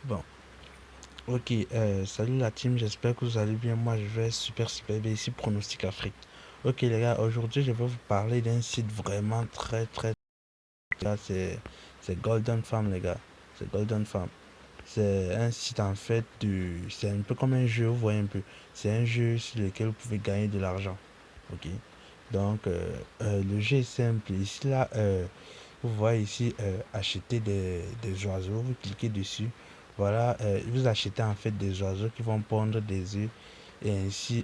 Bon, ok, salut la team, j'espère que vous allez bien. Moi, je vais super bien ici, Pronostic Afrique. Ok, les gars, aujourd'hui, je vais vous parler d'un site vraiment très. Là, c'est Golden Farm, les gars. C'est Golden Farm. C'est un site en fait c'est un peu comme un jeu, vous voyez un peu. C'est un jeu sur lequel vous pouvez gagner de l'argent. Ok. Donc, le jeu est simple. Ici, là, vous voyez ici acheter des oiseaux. Vous cliquez dessus. Voilà, vous achetez en fait des oiseaux qui vont pondre des œufs. Et ainsi,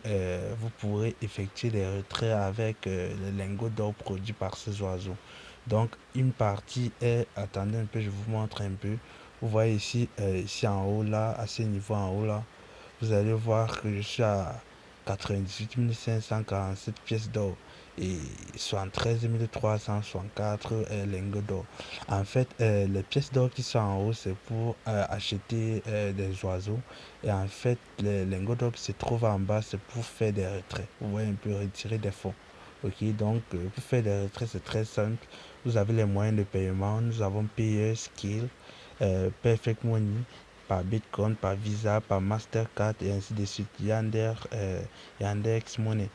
vous pourrez effectuer des retraits avec les lingots d'or produits par ces oiseaux. Donc, une partie est, attendez un peu, je vous montre un peu. Vous voyez ici, ici en haut là, à ce niveau en haut là, vous allez voir que je suis à 98 547 pièces d'or et 73 364 lingots d'or. En fait, les pièces d'or qui sont en haut, c'est pour acheter des oiseaux. Et en fait, les lingots d'or qui se trouvent en bas, c'est pour faire des retraits. Vous voyez un peu retirer des fonds. Ok, donc pour faire des retraits, c'est très simple. Vous avez les moyens de paiement. Nous avons Payer, Skill, Perfect Money, par Bitcoin, par Visa, par Mastercard et ainsi de suite. Yandex Money.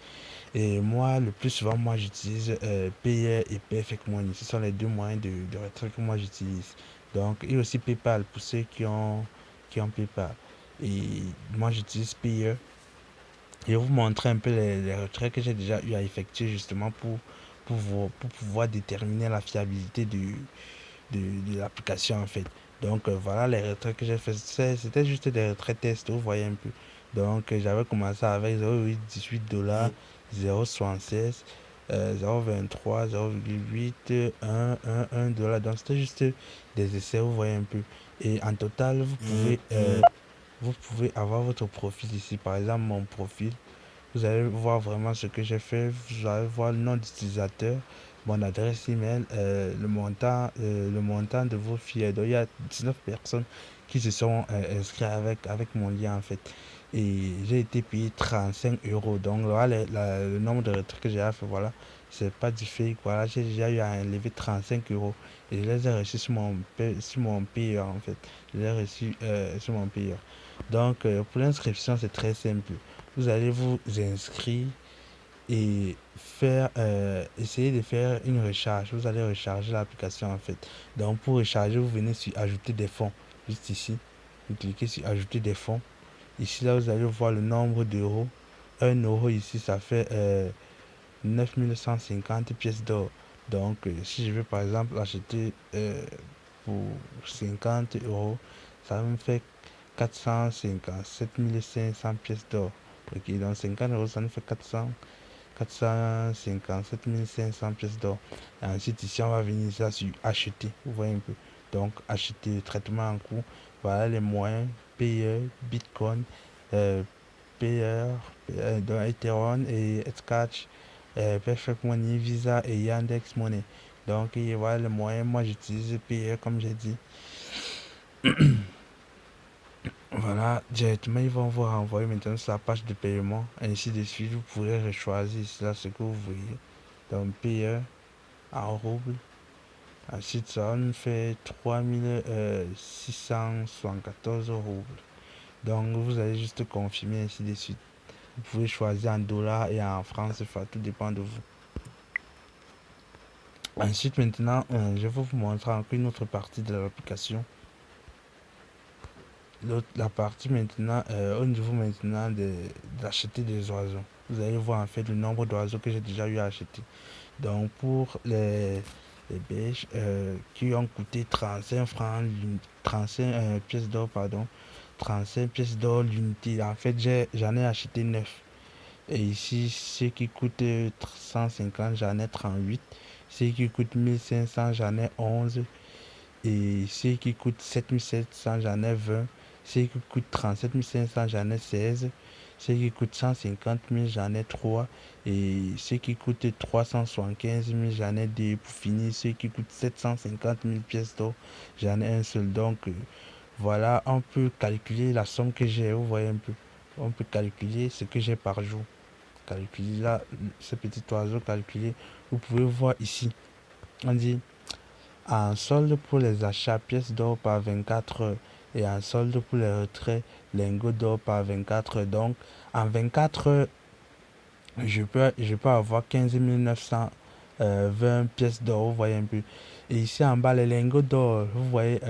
Et moi, le plus souvent, moi, j'utilise Payer et Perfect Money. Ce sont les deux moyens de retrait que moi, j'utilise. Donc, et aussi PayPal pour ceux qui ont PayPal. Et moi, j'utilise Payer. Je vais vous montrer un peu les retraits que j'ai déjà eu à effectuer justement pour pouvoir déterminer la fiabilité de l'application en fait. Donc voilà les retraits que j'ai fait. C'était juste des retraits tests, vous voyez un peu. Donc j'avais commencé avec 0,18 $, 0,76, 0,23, 0,8, 1 $. Donc c'était juste des essais, vous voyez un peu. Et en total, vous pouvez avoir votre profil ici. Par exemple, mon profil. Vous allez voir vraiment ce que j'ai fait. Vous allez voir le nom d'utilisateur, mon adresse email, le montant de vos filles. Donc, il y a 19 personnes qui se sont inscrites avec mon lien en fait. Et j'ai été payé 35 €. Donc voilà le nombre de retraits que j'ai à faire. Voilà, c'est pas du fake. Voilà, j'ai déjà eu à enlever 35 € et je les ai reçus sur mon payeur en fait. Je les ai reçus sur mon payeur. Donc pour l'inscription, c'est très simple. Vous allez vous inscrire et essayer de faire une recharge. Vous allez recharger l'application en fait. Donc pour recharger, vous venez sur ajouter des fonds. Juste ici, vous cliquez sur ajouter des fonds. Ici là, vous allez voir le nombre d'euros. 1 € ici, ça fait 9150 pièces d'or. Donc si je veux par exemple acheter pour 50 €, ça me fait 457 500 pièces d'or. Ok, donc 50 €, ça nous fait 457 500 pièces d'or. Et ensuite, ici, on va venir ça sur acheter. Vous voyez un peu. Donc, acheter le traitement en cours. Voilà les moyens. Payeur, Bitcoin, euh, Payeur, donc Ethereum et Etcatch, Perfect Money, Visa et Yandex Money. Donc, et voilà les moyens. Moi, j'utilise Payeur comme j'ai dit. Voilà, directement, ils vont vous renvoyer maintenant sur la page de paiement. Ainsi de suite, vous pourrez choisir cela ce que vous voulez. Donc, payer en rouble. Ensuite, ça nous fait 3674 roubles. Donc, vous allez juste confirmer ainsi de suite. Vous pouvez choisir en dollars et en francs CFA, tout dépend de vous. Ensuite, maintenant, je vais vous montrer encore une autre partie de l'application. La partie maintenant, au niveau maintenant d'acheter des oiseaux. Vous allez voir en fait le nombre d'oiseaux que j'ai déjà eu à acheter. Donc pour les bêches qui ont coûté 35 francs, 35 pièces d'or, pardon, 35 pièces d'or l'unité. En fait, j'en ai acheté 9. Et ici, ceux qui coûtent 150, j'en ai 38. Ceux qui coûtent 1500, j'en ai 11. Et ceux qui coûtent 7700, j'en ai 20. Ceux qui coûtent 37 500, j'en ai 16. Ceux qui coûtent 150 000, j'en ai 3. Et ceux qui coûtent 375 000, j'en ai 2. Pour finir, ceux qui coûtent 750 000 pièces d'or, j'en ai un seul. Donc, voilà, on peut calculer la somme que j'ai. Vous voyez un peu. On peut calculer ce que j'ai par jour. Calculer là, ce petit oiseau calculé. Vous pouvez voir ici. On dit en solde pour les achats pièces d'or par 24 heures. et en solde pour les retraits lingots d'or par 24 heures. Donc en 24 heures, je peux avoir 15 920 pièces d'or, vous voyez un peu. Et ici en bas, les lingots d'or, vous voyez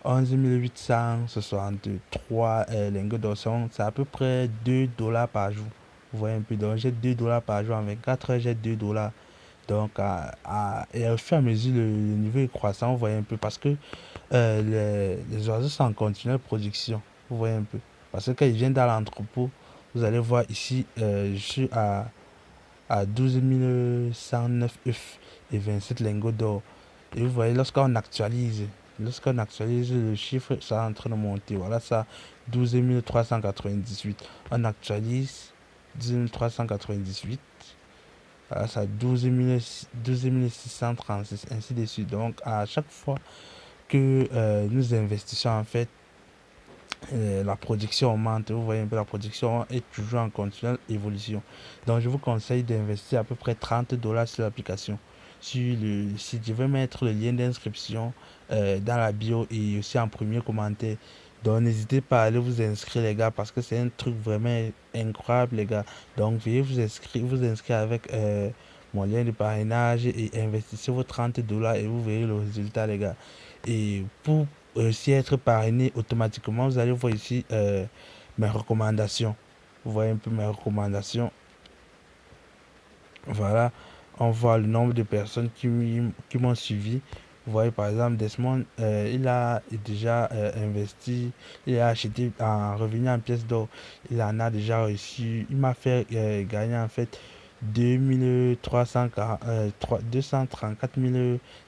11 863 lingots d'or, c'est à peu près 2 dollars par jour. Vous voyez un peu, donc j'ai 2 dollars par jour. En 24 heures, j'ai 2 dollars. Donc, et au fur et à mesure, le niveau est croissant, vous voyez un peu, parce que les oiseaux sont en continuelle production, vous voyez un peu. Parce que quand ils viennent dans l'entrepôt, vous allez voir ici, je suis à 12 109 œufs et 27 lingots d'or. Et vous voyez, lorsqu'on actualise le chiffre, ça est en train de monter. Voilà ça, 12 398. On actualise 10 398. Voilà ça, 12 636, ainsi de suite. Donc, à chaque fois que nous investissons, en fait, la production augmente. Vous voyez un peu, la production est toujours en continuelle évolution. Donc, je vous conseille d'investir à peu près 30 dollars sur l'application. Sur le site, je vais mettre le lien d'inscription dans la bio et aussi en premier commentaire. Donc, n'hésitez pas à aller vous inscrire, les gars, parce que c'est un truc vraiment incroyable, les gars. Donc, veuillez vous inscrire avec mon lien de parrainage et investissez vos 30 dollars et vous verrez le résultat, les gars. Et pour aussi être parrainé automatiquement, vous allez voir ici mes recommandations. Vous voyez un peu mes recommandations. Voilà, on voit le nombre de personnes qui m'ont suivi. Vous voyez par exemple Desmond, il a déjà investi, il a acheté en revenu en pièces d'or, il en a déjà reçu, il m'a fait gagner en fait 234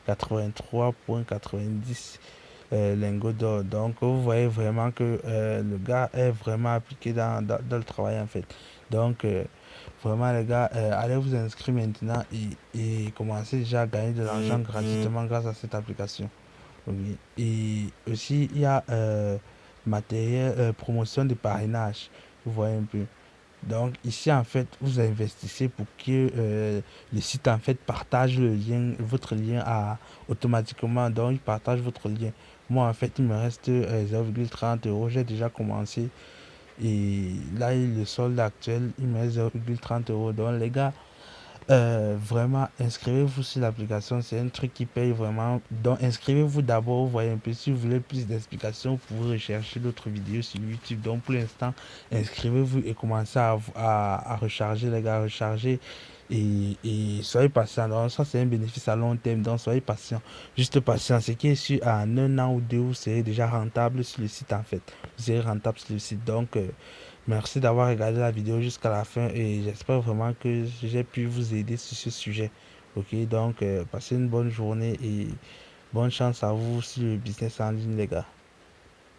083,90 lingots d'or. Donc vous voyez vraiment que le gars est vraiment appliqué dans le travail en fait. Donc vraiment les gars, allez vous inscrire maintenant et commencez déjà à gagner de l'argent gratuitement grâce à cette application. Oui. Et aussi il y a matériel, promotion de parrainage. Vous voyez un peu. Donc ici en fait vous investissez pour que le site en fait partage le lien, votre lien automatiquement. Donc il partage votre lien. Moi en fait il me reste 0,30 euros. J'ai déjà commencé et là le solde actuel il me reste 0,30 euros. Donc les gars, vraiment, inscrivez-vous sur l'application, c'est un truc qui paye vraiment. Donc, inscrivez-vous d'abord, vous voyez un peu. Si vous voulez plus d'explications, vous pouvez rechercher d'autres vidéos sur YouTube. Donc, pour l'instant, inscrivez-vous et commencez à recharger, les gars, recharger. Et soyez patient. Donc, ça, c'est un bénéfice à long terme. Donc, soyez patient. Juste patient. Ce qui est sûr, en un an ou deux, vous serez déjà rentable sur le site, en fait. Vous serez rentable sur le site. Donc, merci d'avoir regardé la vidéo jusqu'à la fin et j'espère vraiment que j'ai pu vous aider sur ce sujet. Ok, donc passez une bonne journée et bonne chance à vous sur le business en ligne, les gars.